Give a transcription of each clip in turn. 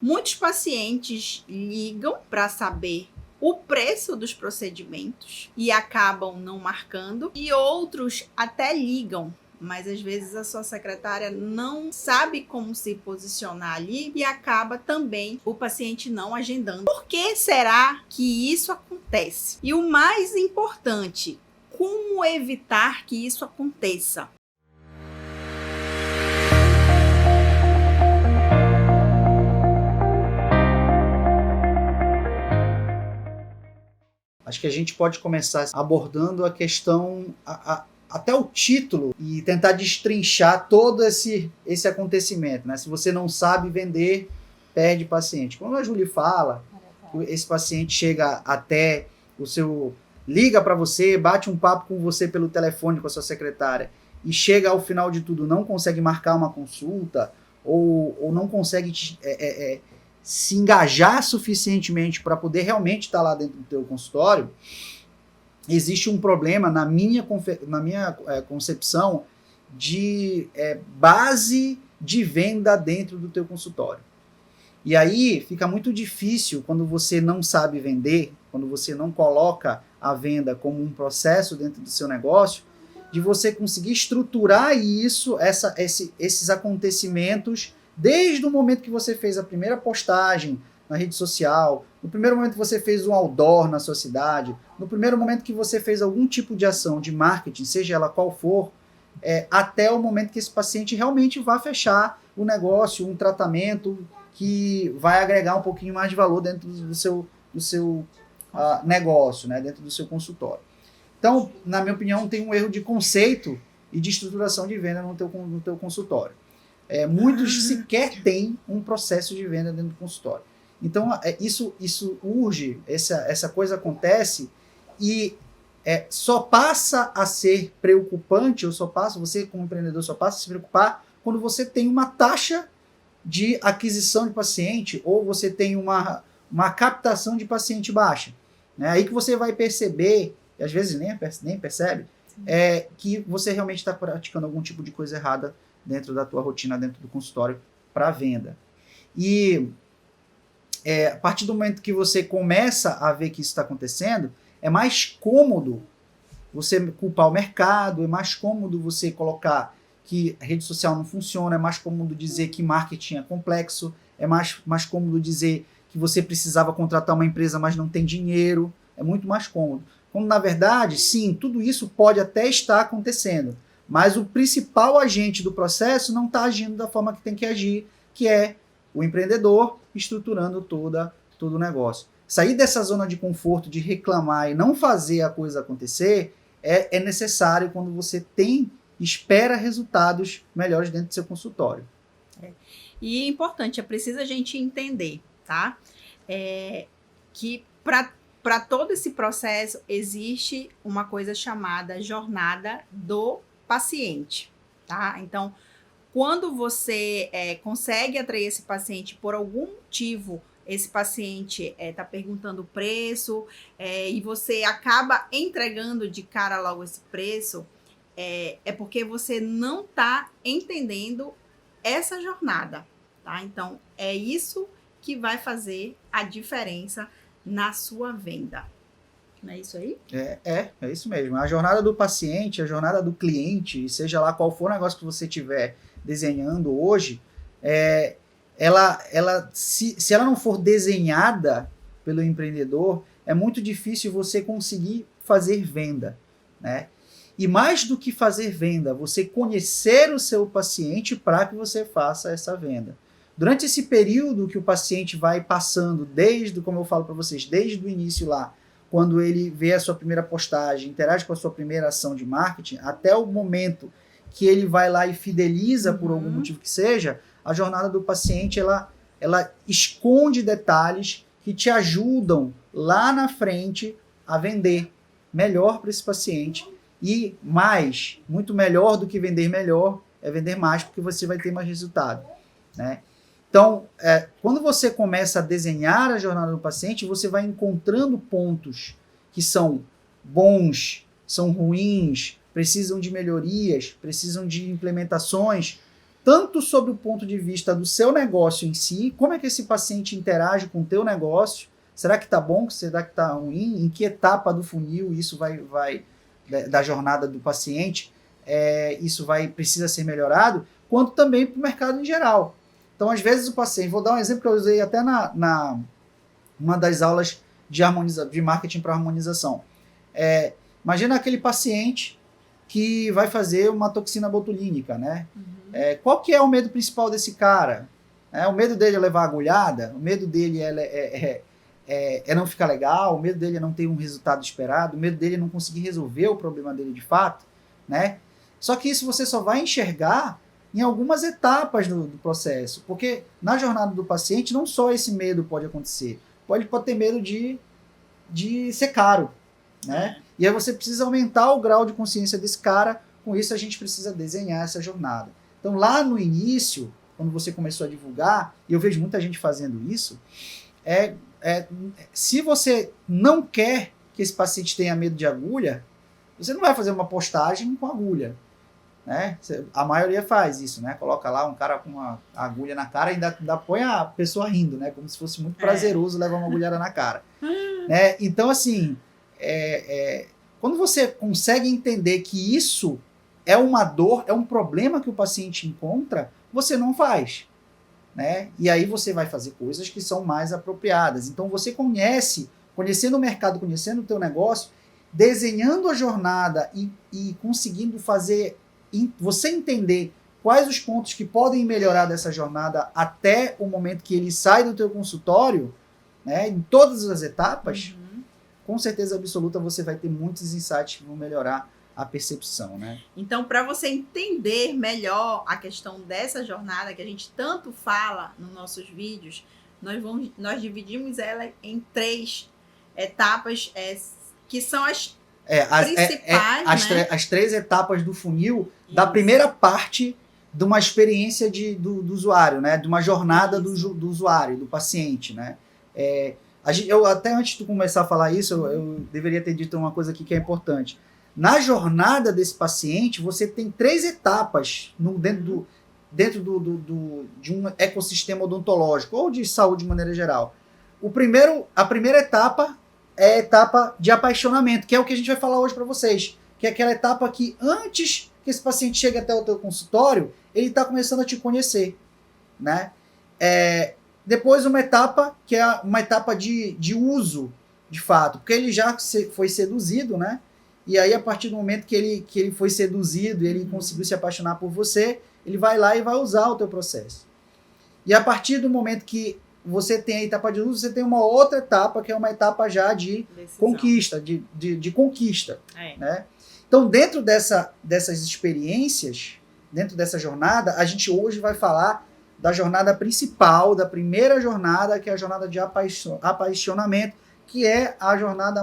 Muitos pacientes ligam para saber o preço dos procedimentos e acabam não marcando, e outros até ligam, mas às vezes a sua secretária não sabe como se posicionar ali e acaba também o paciente não agendando. Por que será que isso acontece? E o mais importante, como evitar que isso aconteça? Acho que a gente pode começar abordando a questão, até o título, e tentar destrinchar todo esse acontecimento, né? Se você não sabe vender, perde paciente. Quando a Julie fala, esse paciente chega até o seu... liga para você, bate um papo com você pelo telefone com a sua secretária, e chega ao final de tudo, não consegue marcar uma consulta, ou não consegue se engajar suficientemente para poder realmente estar lá dentro do teu consultório, existe um problema na minha concepção de base de venda dentro do teu consultório. E aí fica muito difícil quando você não sabe vender, quando você não coloca a venda como um processo dentro do seu negócio, de você conseguir estruturar isso, esses acontecimentos, desde o momento que você fez a primeira postagem na rede social, no primeiro momento que você fez um outdoor na sua cidade, no primeiro momento que você fez algum tipo de ação de marketing, seja ela qual for, até o momento que esse paciente realmente vá fechar o negócio, um tratamento que vai agregar um pouquinho mais de valor dentro do seu negócio, né, dentro do seu consultório. Então, na minha opinião, tem um erro de conceito e de estruturação de venda no teu consultório. Muitos sequer têm um processo de venda dentro do consultório. Então, isso urge, essa coisa acontece e só passa a ser preocupante, você como empreendedor só passa a se preocupar quando você tem uma taxa de aquisição de paciente ou você tem uma captação de paciente baixa. Né? Aí que você vai perceber, e às vezes nem percebe, que você realmente está praticando algum tipo de coisa errada dentro da tua rotina, dentro do consultório, para venda. E a partir do momento que você começa a ver que isso está acontecendo, é mais cômodo você culpar o mercado, é mais cômodo você colocar que a rede social não funciona, é mais cômodo dizer que marketing é complexo, é mais cômodo dizer que você precisava contratar uma empresa, mas não tem dinheiro, é muito mais cômodo. Quando, na verdade, sim, tudo isso pode até estar acontecendo, mas o principal agente do processo não está agindo da forma que tem que agir, que é o empreendedor estruturando todo o negócio. Sair dessa zona de conforto, de reclamar e não fazer a coisa acontecer, é necessário quando você espera resultados melhores dentro do seu consultório. E é importante, é preciso a gente entender, tá? Que para todo esse processo existe uma coisa chamada jornada do paciente, tá? Então, quando você consegue atrair esse paciente por algum motivo, esse paciente está perguntando o preço e você acaba entregando de cara logo esse preço, é porque você não está entendendo essa jornada, tá? Então, é isso que vai fazer a diferença na sua venda. Não é isso aí? É isso mesmo. A jornada do paciente, a jornada do cliente, seja lá qual for o negócio que você estiver desenhando hoje, se ela não for desenhada pelo empreendedor, é muito difícil você conseguir fazer venda, né? E mais do que fazer venda, você conhecer o seu paciente para que você faça essa venda. Durante esse período que o paciente vai passando, como eu falo para vocês, desde o início lá, quando ele vê a sua primeira postagem, interage com a sua primeira ação de marketing, até o momento que ele vai lá e fideliza por algum motivo que seja, a jornada do paciente, ela esconde detalhes que te ajudam lá na frente a vender melhor para esse paciente. E mais, muito melhor do que vender melhor, é vender mais, porque você vai ter mais resultado, né? Então, quando você começa a desenhar a jornada do paciente, você vai encontrando pontos que são bons, são ruins, precisam de melhorias, precisam de implementações, tanto sobre o ponto de vista do seu negócio em si, como é que esse paciente interage com o teu negócio, será que está bom, será que está ruim, em que etapa do funil isso vai da jornada do paciente, isso precisa ser melhorado, quanto também para o mercado em geral. Então, às vezes o paciente, vou dar um exemplo que eu usei até uma das aulas de marketing para harmonização. Imagina aquele paciente que vai fazer uma toxina botulínica, né? Qual que é o medo principal desse cara? O medo dele é levar agulhada, o medo dele é não ficar legal, o medo dele é não ter um resultado esperado, o medo dele é não conseguir resolver o problema dele de fato, né? Só que isso você só vai enxergar em algumas etapas do processo, porque na jornada do paciente não só esse medo pode acontecer, pode ter medo de ser caro, né? E aí você precisa aumentar o grau de consciência desse cara, com isso a gente precisa desenhar essa jornada. Então lá no início, quando você começou a divulgar, e eu vejo muita gente fazendo isso, se você não quer que esse paciente tenha medo de agulha, você não vai fazer uma postagem com agulha, né? A maioria faz isso, né? Coloca lá um cara com uma agulha na cara e ainda põe a pessoa rindo, né? Como se fosse muito prazeroso levar uma agulhada na cara. Né? Então, assim, quando você consegue entender que isso é uma dor, é um problema que o paciente encontra, você não faz. Né? E aí você vai fazer coisas que são mais apropriadas. Então, você conhecendo o mercado, conhecendo o teu negócio, desenhando a jornada e conseguindo fazer você entender quais os pontos que podem melhorar dessa jornada até o momento que ele sai do teu consultório, né, em todas as etapas, com certeza absoluta você vai ter muitos insights que vão melhorar a percepção, né? Então, para você entender melhor a questão dessa jornada que a gente tanto fala nos nossos vídeos, nós dividimos ela em 3 etapas que são as principais, né? As 3 etapas do funil da primeira parte de uma experiência do usuário, né? De uma jornada do usuário, do paciente, né? Eu até antes de começar a falar isso, eu deveria ter dito uma coisa aqui que é importante. Na jornada desse paciente, você tem 3 etapas dentro de um ecossistema odontológico ou de saúde de maneira geral. A primeira etapa é a etapa de apaixonamento, que é o que a gente vai falar hoje para vocês, que é aquela etapa que antes que esse paciente chegue até o teu consultório, ele está começando a te conhecer, né? Depois uma etapa que é uma etapa de uso, de fato, porque ele já foi seduzido, né? E aí a partir do momento que ele foi seduzido e ele conseguiu se apaixonar por você, ele vai lá e vai usar o teu processo. E a partir do momento que você tem a etapa de uso, você tem uma outra etapa, que é uma etapa já de conquista, de conquista. Né? Então, dentro dessas experiências, dentro dessa jornada, a gente hoje vai falar da jornada principal, da primeira jornada, que é a jornada de apaixonamento, que é a jornada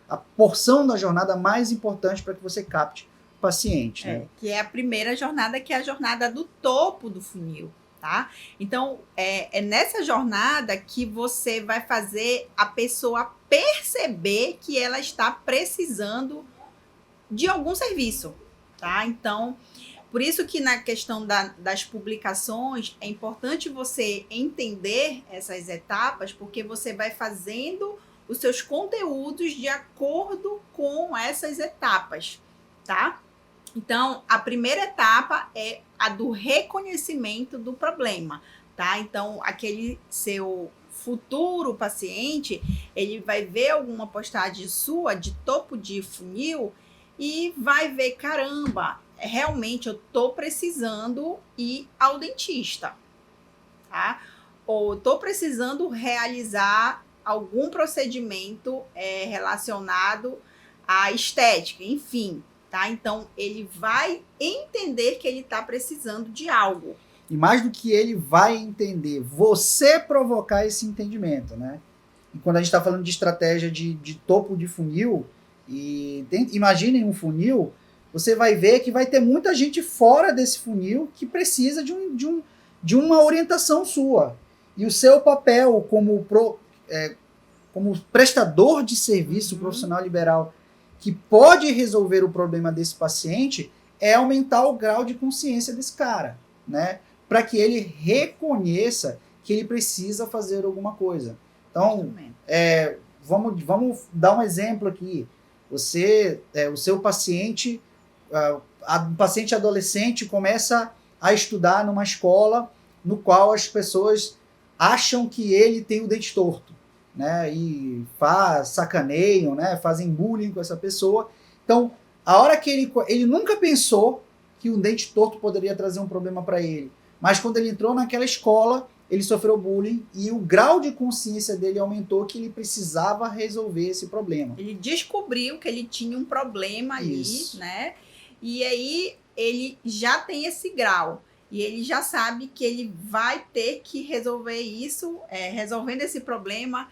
a porção da jornada mais importante para que você capte o paciente. Né? Que é a primeira jornada, que é a jornada do topo do funil. Tá? Então, é nessa jornada que você vai fazer a pessoa perceber que ela está precisando de algum serviço, tá? Então, por isso que na questão das publicações, é importante você entender essas etapas, porque você vai fazendo os seus conteúdos de acordo com essas etapas, tá? Então, a primeira etapa é a do reconhecimento do problema, tá? Então, aquele seu futuro paciente, ele vai ver alguma postagem sua de topo de funil e vai ver, caramba, realmente eu tô precisando ir ao dentista, tá? Ou tô precisando realizar algum procedimento relacionado à estética, enfim. Tá? Então, ele vai entender que ele está precisando de algo. E mais do que ele vai entender, você provocar esse entendimento, né? E quando a gente está falando de estratégia de topo de funil, imaginem um funil, você vai ver que vai ter muita gente fora desse funil que precisa de uma orientação sua. E o seu papel como prestador de serviço profissional liberal que pode resolver o problema desse paciente é aumentar o grau de consciência desse cara. né, para que ele reconheça que ele precisa fazer alguma coisa. Então, vamos dar um exemplo aqui. O seu paciente, um paciente adolescente começa a estudar numa escola no qual as pessoas acham que ele tem o dente torto, né? E sacaneiam, né? Fazem bullying com essa pessoa. Então, a hora que ele nunca pensou que um dente torto poderia trazer um problema para ele, mas quando ele entrou naquela escola, ele sofreu bullying e o grau de consciência dele aumentou, que ele precisava resolver esse problema. Ele descobriu que ele tinha um problema ali, né? E aí ele já tem esse grau. E ele já sabe que ele vai ter que resolver isso, resolvendo esse problema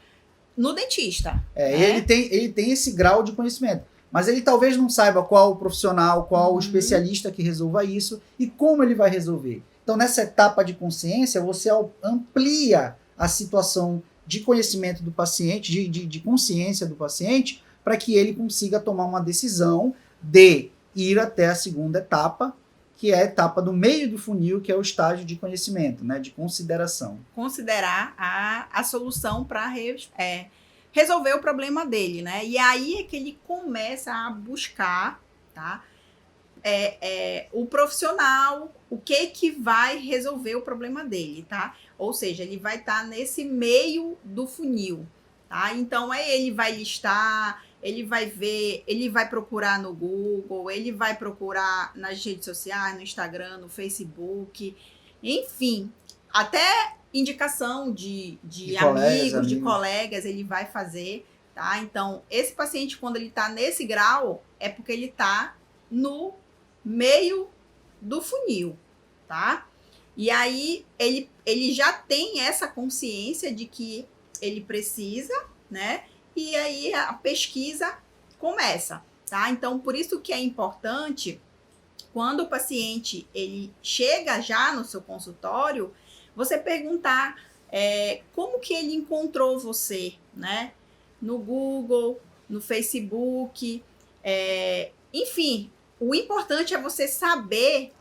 no dentista. Né? Ele tem esse grau de conhecimento. Mas ele talvez não saiba qual o profissional, qual o especialista que resolva isso e como ele vai resolver. Então, nessa etapa de consciência, você amplia a situação de conhecimento do paciente, de consciência do paciente, para que ele consiga tomar uma decisão de ir até a segunda etapa, que é a etapa do meio do funil, que é o estágio de conhecimento, né, de consideração. Considerar a solução para resolver o problema dele, né? E aí é que ele começa a buscar, tá? O profissional, o que vai resolver o problema dele, tá? Ou seja, ele vai estar nesse meio do funil, tá? Então, ele vai listar, ele vai ver, ele vai procurar no Google, ele vai procurar nas redes sociais, no Instagram, no Facebook, enfim, até indicação de amigos, de colegas, ele vai fazer, tá? Então, esse paciente, quando ele está nesse grau, é porque ele está no meio do funil, tá? E aí, ele já tem essa consciência de que ele precisa, né? E aí, a pesquisa começa, tá? Então, por isso que é importante, quando o paciente, ele chega já no seu consultório, você perguntar como que ele encontrou você, né? No Google, no Facebook, enfim, o importante é você saber,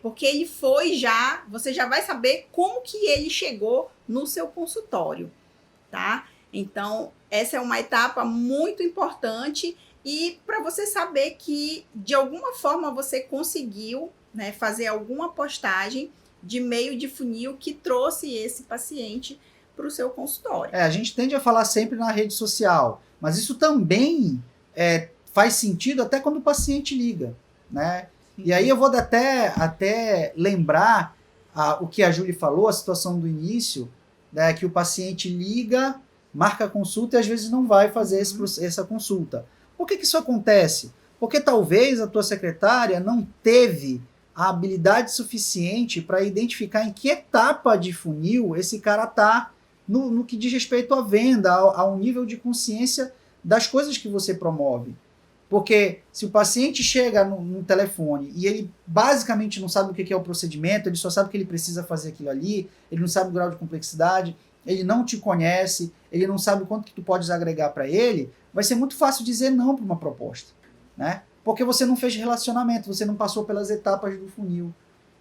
porque ele foi já, você já vai saber como que ele chegou no seu consultório, tá? Então, essa é uma etapa muito importante e para você saber que, de alguma forma, você conseguiu, né, fazer alguma postagem de meio de funil que trouxe esse paciente para o seu consultório. A gente tende a falar sempre na rede social, mas isso também faz sentido até quando o paciente liga, né? E aí eu vou até lembrar o que a Júlia falou, a situação do início, né, que o paciente liga, marca a consulta e às vezes não vai fazer essa consulta. Por que isso acontece? Porque talvez a tua secretária não teve a habilidade suficiente para identificar em que etapa de funil esse cara está no que diz respeito à venda, ao nível de consciência das coisas que você promove. Porque se o paciente chega no telefone e ele basicamente não sabe o que é o procedimento, ele só sabe que ele precisa fazer aquilo ali, ele não sabe o grau de complexidade, ele não te conhece, ele não sabe o quanto que tu podes agregar para ele, vai ser muito fácil dizer não para uma proposta, né? Porque você não fez relacionamento, você não passou pelas etapas do funil.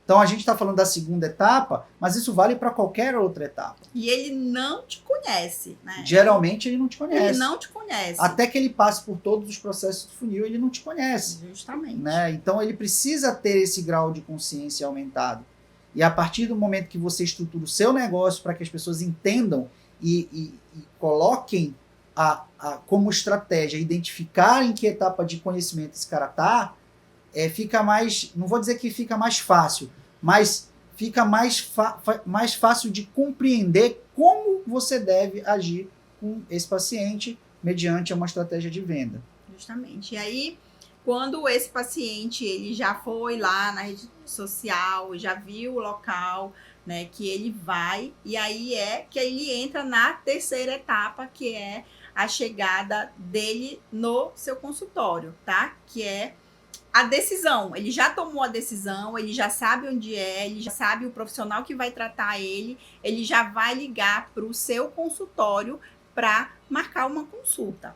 Então a gente está falando da segunda etapa, mas isso vale para qualquer outra etapa. E ele não te conhece, né? Geralmente ele não te conhece. Ele não te conhece. Até que ele passe por todos os processos do funil, ele não te conhece. Justamente. Né? Então ele precisa ter esse grau de consciência aumentado. E a partir do momento que você estrutura o seu negócio para que as pessoas entendam e coloquem como estratégia, identificar em que etapa de conhecimento esse cara está, fica mais, não vou dizer que fica mais fácil, mas fica mais fácil de compreender como você deve agir com esse paciente mediante uma estratégia de venda. Justamente. E aí, quando esse paciente ele já foi lá na rede social, já viu o local, né, que ele vai, e aí que ele entra na terceira etapa, que é a chegada dele no seu consultório, tá? Que é a decisão. Ele já tomou a decisão, ele já sabe onde ele já sabe o profissional que vai tratar ele já vai ligar para o seu consultório para marcar uma consulta,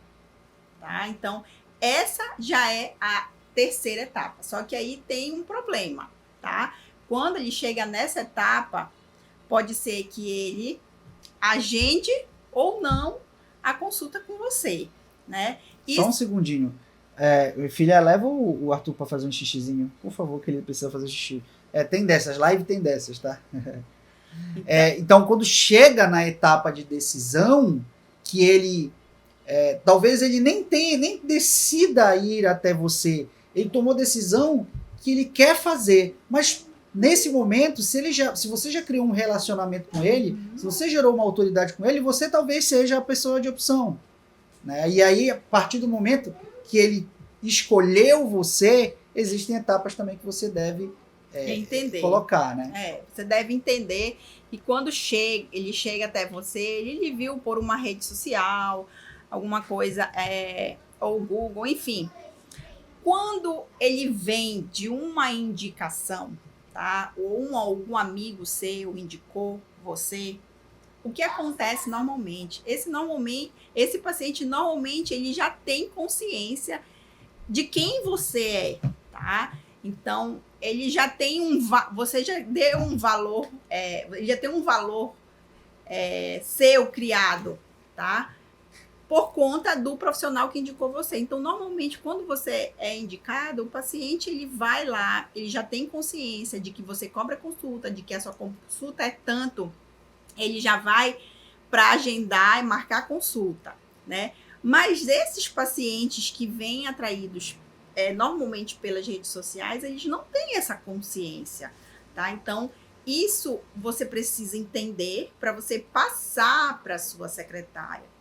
tá? Então, essa já é a terceira etapa. Só que aí tem um problema, tá? Quando ele chega nessa etapa, pode ser que ele agende ou não a consulta com você, né? Só um segundinho. Filha, leva o Arthur para fazer um xixizinho, por favor, que ele precisa fazer xixi. Tem dessas, live tem dessas, tá? Então, quando chega na etapa de decisão, que ele talvez ele nem decida ir até você, ele tomou decisão que ele quer fazer, mas nesse momento, se você já criou um relacionamento com ele, se você gerou uma autoridade com ele, você talvez seja a pessoa de opção, né? E aí, a partir do momento que ele escolheu você, existem etapas também que você deve entender. Colocar, né? Você deve entender que quando ele chega até você, ele lhe viu por uma rede social, alguma coisa, ou Google, enfim. Quando ele vem de uma indicação, tá? Ou algum amigo seu indicou você, o que acontece normalmente? Esse paciente normalmente ele já tem consciência de quem você é, tá? Então, ele já tem você já deu um valor, ele já tem um valor seu criado, tá? Por conta do profissional que indicou você. Então, normalmente, quando você é indicado, o paciente ele vai lá, ele já tem consciência de que você cobra consulta, de que a sua consulta é tanto, ele já vai para agendar e marcar a consulta, né? Mas esses pacientes que vêm atraídos normalmente pelas redes sociais, eles não têm essa consciência, tá? Então, isso você precisa entender para você passar para a sua secretária.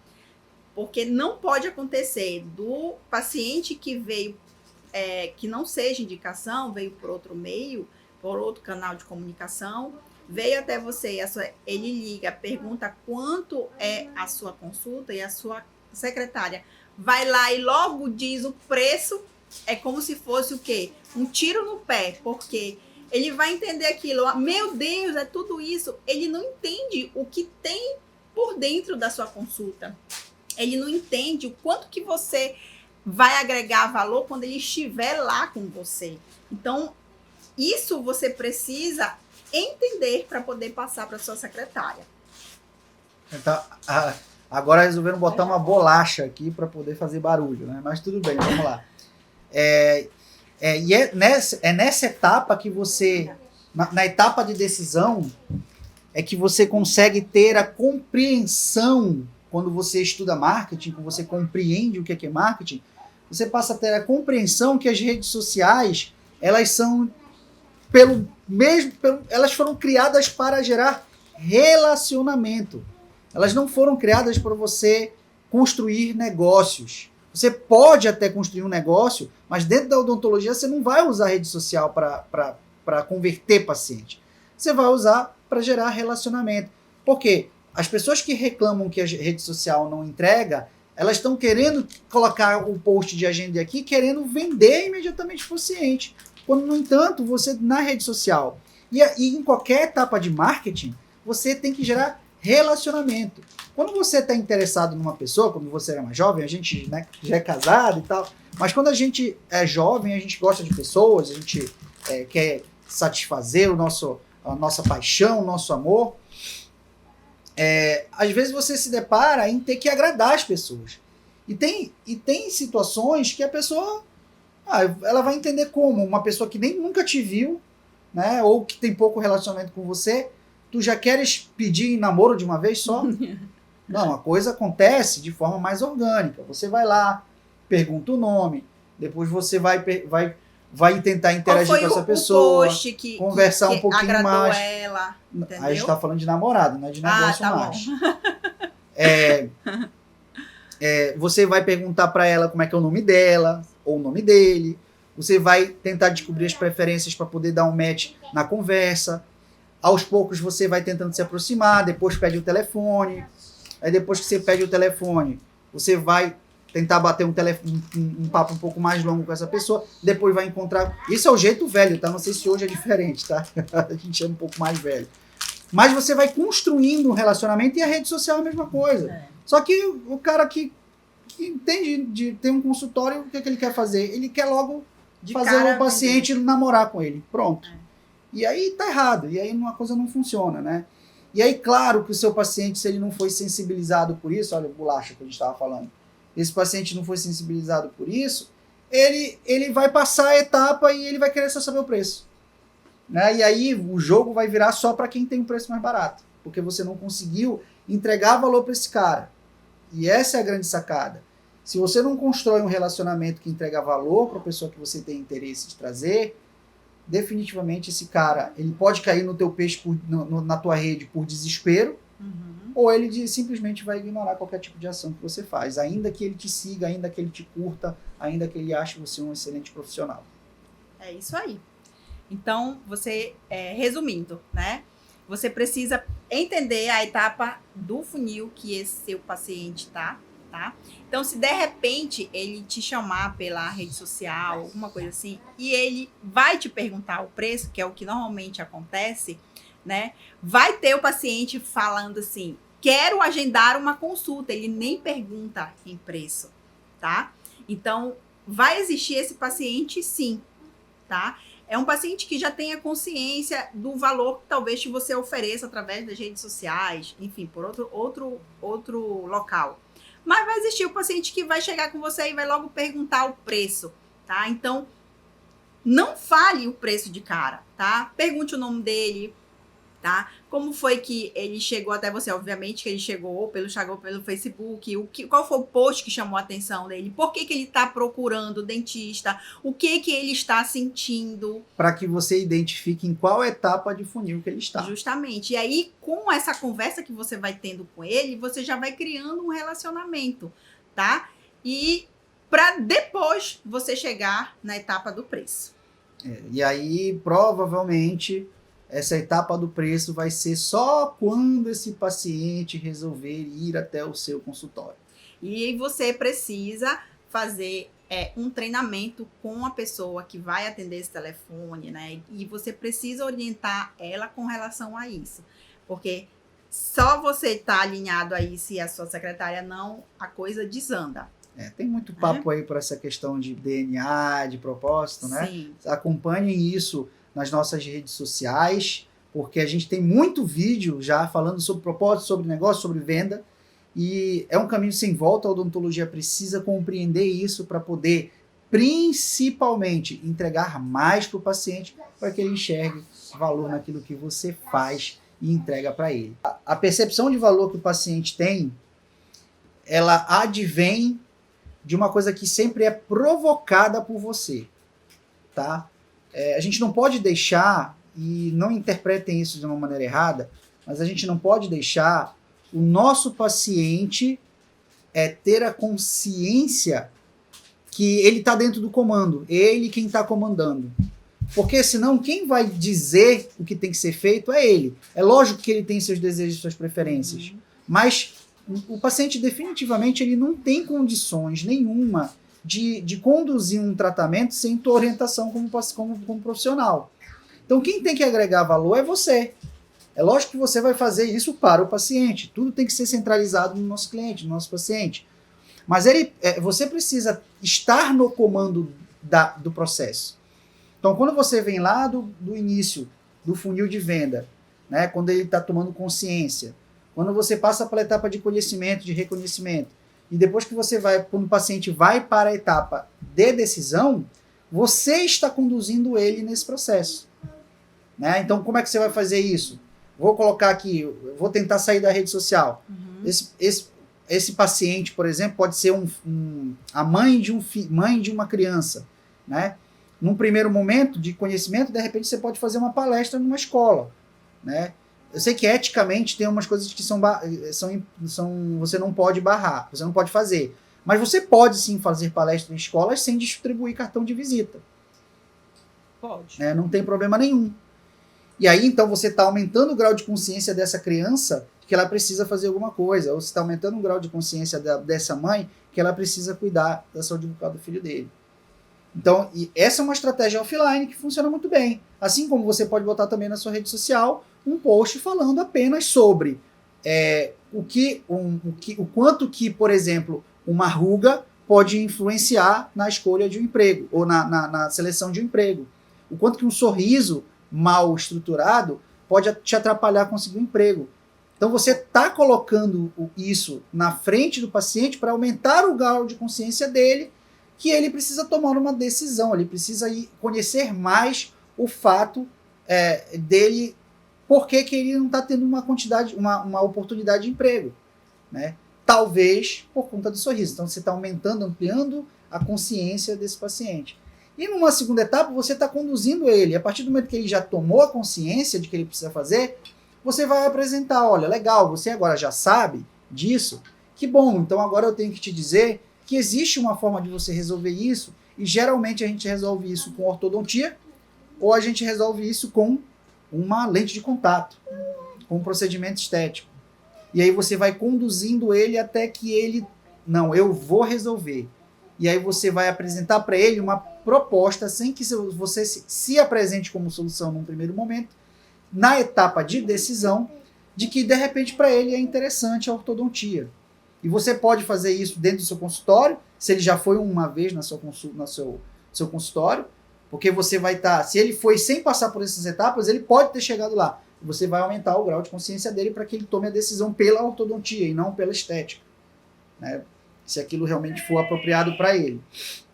Porque não pode acontecer do paciente que veio, que não seja indicação, veio por outro meio, por outro canal de comunicação, veio até você, ele liga, pergunta quanto é a sua consulta e a sua secretária vai lá e logo diz o preço, é como se fosse o quê? Um tiro no pé, porque ele vai entender aquilo, meu Deus, é tudo isso. Ele não entende o que tem por dentro da sua consulta. Ele não entende o quanto que você vai agregar valor quando ele estiver lá com você. Então, isso você precisa entender para poder passar para sua secretária. Então, agora resolveram botar uma bolacha aqui para poder fazer barulho, né? Mas tudo bem, vamos lá. E nessa etapa que você, na etapa de decisão, é que você consegue ter a compreensão. Quando você estuda marketing, quando você compreende o que é marketing, você passa a ter a compreensão que as redes sociais, elas são elas foram criadas para gerar relacionamento. Elas não foram criadas para você construir negócios. Você pode até construir um negócio, mas dentro da odontologia você não vai usar a rede social para converter paciente. Você vai usar para gerar relacionamento. Por quê? As pessoas que reclamam que a rede social não entrega, elas estão querendo colocar o post de agenda aqui, querendo vender imediatamente para o paciente. Quando, no entanto, você na rede social e em qualquer etapa de marketing, você tem que gerar relacionamento. Quando você está interessado numa pessoa, quando você é mais jovem, a gente, né, já é casado e tal, mas quando a gente é jovem, a gente gosta de pessoas, a gente quer satisfazer a nossa paixão, o nosso amor. Às vezes você se depara em ter que agradar as pessoas. E tem situações que a pessoa ela vai entender como uma pessoa que nem nunca te viu, né, ou que tem pouco relacionamento com você, tu já queres pedir em namoro de uma vez só? Não, a coisa acontece de forma mais orgânica. Você vai lá, pergunta o nome, depois você vai tentar interagir com essa pessoa, conversar um pouquinho mais. Ela, aí a gente está falando de namorado, não é de negócio mais. Você vai perguntar para ela como é que é o nome dela, ou o nome dele. Você vai tentar descobrir as preferências para poder dar um match na conversa. Aos poucos você vai tentando se aproximar, depois pede o telefone. Aí depois que você pede o telefone, você vai tentar bater um papo um pouco mais longo com essa pessoa, depois vai encontrar... Isso é o jeito velho, tá? Não sei se hoje é diferente, tá? A gente é um pouco mais velho. Mas você vai construindo um relacionamento e a rede social é a mesma coisa. Só que o cara que entende de ter um consultório, o que ele quer fazer? Ele quer logo fazer o paciente namorar com ele. Pronto. E aí tá errado, e aí uma coisa não funciona, né? E aí, claro que o seu paciente, se ele não foi sensibilizado por isso, olha, bolacha que a gente estava falando, esse paciente não foi sensibilizado por isso, ele vai passar a etapa e ele vai querer só saber o preço. Né? E aí o jogo vai virar só para quem tem um preço mais barato, porque você não conseguiu entregar valor para esse cara. E essa é a grande sacada. Se você não constrói um relacionamento que entrega valor para a pessoa que você tem interesse de trazer, definitivamente esse cara, ele pode cair no teu peixe, na tua rede por desespero, ou ele simplesmente vai ignorar qualquer tipo de ação que você faz, ainda que ele te siga, ainda que ele te curta, ainda que ele ache você um excelente profissional. É isso aí. Então, resumindo, né? Você precisa entender a etapa do funil que esse seu paciente tá? Então, se de repente ele te chamar pela rede social, alguma coisa assim, e ele vai te perguntar o preço, que é o que normalmente acontece, né? Vai ter o paciente falando assim, quero agendar uma consulta, ele nem pergunta em preço, tá? Então, vai existir esse paciente sim, tá? É um paciente que já tenha consciência do valor que talvez que você ofereça através das redes sociais, enfim, por outro local. Mas vai existir o paciente que vai chegar com você e vai logo perguntar o preço, tá? Então, não fale o preço de cara, tá? Pergunte o nome dele, tá? Como foi que ele chegou até você? Obviamente que ele chegou pelo Facebook. Qual foi o post que chamou a atenção dele? Por que ele está procurando o dentista? O que ele está sentindo? Para que você identifique em qual etapa de funil que ele está. Justamente. E aí, com essa conversa que você vai tendo com ele, você já vai criando um relacionamento, tá? E para depois você chegar na etapa do preço. E aí, provavelmente, essa etapa do preço vai ser só quando esse paciente resolver ir até o seu consultório. E você precisa fazer um treinamento com a pessoa que vai atender esse telefone, né? E você precisa orientar ela com relação a isso. Porque só você tá alinhado a isso e a sua secretária não, a coisa desanda. Tem muito papo aí por essa questão de DNA, de propósito, né? Sim. Acompanhem isso nas nossas redes sociais, porque a gente tem muito vídeo já falando sobre propósito, sobre negócio, sobre venda, e é um caminho sem volta. A odontologia precisa compreender isso para poder, principalmente, entregar mais para o paciente, para que ele enxergue valor naquilo que você faz e entrega para ele. A percepção de valor que o paciente tem, ela advém de uma coisa que sempre é provocada por você, tá? A gente não pode deixar, e não interpretem isso de uma maneira errada, mas a gente não pode deixar o nosso paciente ter a consciência que ele está dentro do comando, ele quem está comandando. Porque senão quem vai dizer o que tem que ser feito é ele. É lógico que ele tem seus desejos e suas preferências, mas o paciente definitivamente ele não tem condições nenhuma de conduzir um tratamento sem tua orientação como profissional. Então quem tem que agregar valor é você. É lógico que você vai fazer isso para o paciente. Tudo tem que ser centralizado no nosso cliente, no nosso paciente. Mas você precisa estar no comando do processo. Então quando você vem lá do início do funil de venda, né, quando ele está tomando consciência, quando você passa pela etapa de conhecimento, de reconhecimento, e depois que quando o paciente vai para a etapa de decisão, você está conduzindo ele nesse processo. Né? Então, como é que você vai fazer isso? Vou colocar aqui, vou tentar sair da rede social. Esse paciente, por exemplo, pode ser a mãe de uma criança. Né? Num primeiro momento de conhecimento, de repente você pode fazer uma palestra numa escola. Né? Eu sei que eticamente tem umas coisas que você não pode barrar, você não pode fazer. Mas você pode sim fazer palestra em escolas sem distribuir cartão de visita. Pode. Não tem problema nenhum. E aí, então, você está aumentando o grau de consciência dessa criança que ela precisa fazer alguma coisa. Ou você está aumentando o grau de consciência dessa mãe que ela precisa cuidar da saúde bucal do filho dele. Então, essa é uma estratégia offline que funciona muito bem. Assim como você pode botar também na sua rede social um post falando apenas sobre o quanto que, por exemplo, uma ruga pode influenciar na escolha de um emprego ou na seleção de um emprego. O quanto que um sorriso mal estruturado, pode te atrapalhar a conseguir um emprego. Então você está colocando isso na frente do paciente para aumentar o grau de consciência dele, que ele precisa tomar uma decisão, ele precisa conhecer mais o fato dele, por que ele não está tendo uma oportunidade de emprego, né? Talvez por conta do sorriso. Então você está aumentando, ampliando a consciência desse paciente. E numa segunda etapa, você está conduzindo ele. A partir do momento que ele já tomou a consciência de que ele precisa fazer, você vai apresentar, olha, legal, você agora já sabe disso, que bom, então agora eu tenho que te dizer que existe uma forma de você resolver isso, e geralmente a gente resolve isso com ortodontia, ou a gente resolve isso com uma lente de contato, com um procedimento estético. E aí você vai conduzindo ele até que ele, não, eu vou resolver. E aí você vai apresentar para ele uma proposta sem que você se apresente como solução num primeiro momento, na etapa de decisão, de que de repente para ele é interessante a ortodontia. E você pode fazer isso dentro do seu consultório, se ele já foi uma vez no seu consultório, porque você vai estar, se ele foi sem passar por essas etapas, ele pode ter chegado lá. Você vai aumentar o grau de consciência dele para que ele tome a decisão pela ortodontia e não pela estética, né? Se aquilo realmente for apropriado para ele.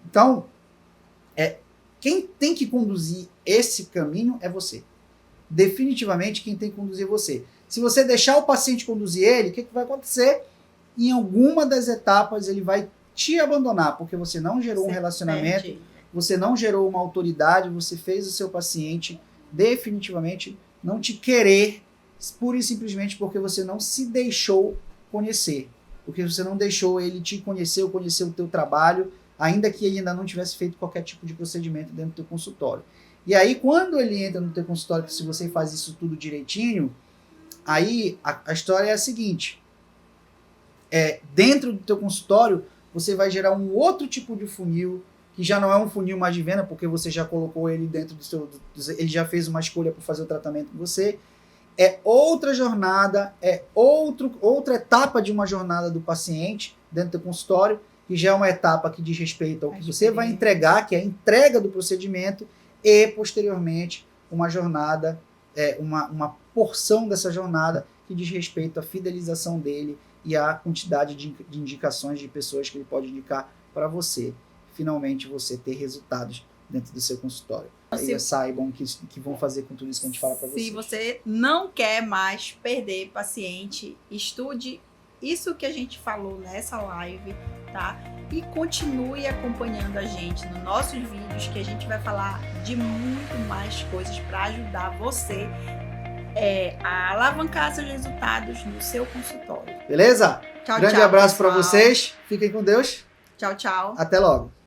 Então, quem tem que conduzir esse caminho é você. Definitivamente quem tem que conduzir é você. Se você deixar o paciente conduzir ele, o que vai acontecer? Em alguma das etapas ele vai te abandonar, porque você não gerou um relacionamento, você não gerou uma autoridade, você fez o seu paciente definitivamente não te querer, pura e simplesmente porque você não se deixou conhecer. Porque você não deixou ele te conhecer ou conhecer o teu trabalho, ainda que ele ainda não tivesse feito qualquer tipo de procedimento dentro do teu consultório. E aí, quando ele entra no teu consultório, se você faz isso tudo direitinho, aí a história é a seguinte, dentro do teu consultório, você vai gerar um outro tipo de funil, que já não é um funil mais de venda, porque você já colocou ele dentro ele já fez uma escolha para fazer o tratamento com você, é outra jornada, outra etapa de uma jornada do paciente dentro do consultório, que já é uma etapa que diz respeito ao que você vai entregar, que é a entrega do procedimento, e posteriormente uma jornada, uma porção dessa jornada que diz respeito à fidelização dele e à quantidade de indicações de pessoas que ele pode indicar para você. Finalmente você ter resultados dentro do seu consultório. Aí saibam que vão fazer com tudo isso que a gente fala para vocês. Se você não quer mais perder paciente, estude isso que a gente falou nessa live, tá? E continue acompanhando a gente nos nossos vídeos, que a gente vai falar de muito mais coisas para ajudar você a alavancar seus resultados no seu consultório. Beleza? Tchau, Grande tchau, abraço para pessoal. vocês. Fiquem com Deus. Tchau, tchau. Até logo.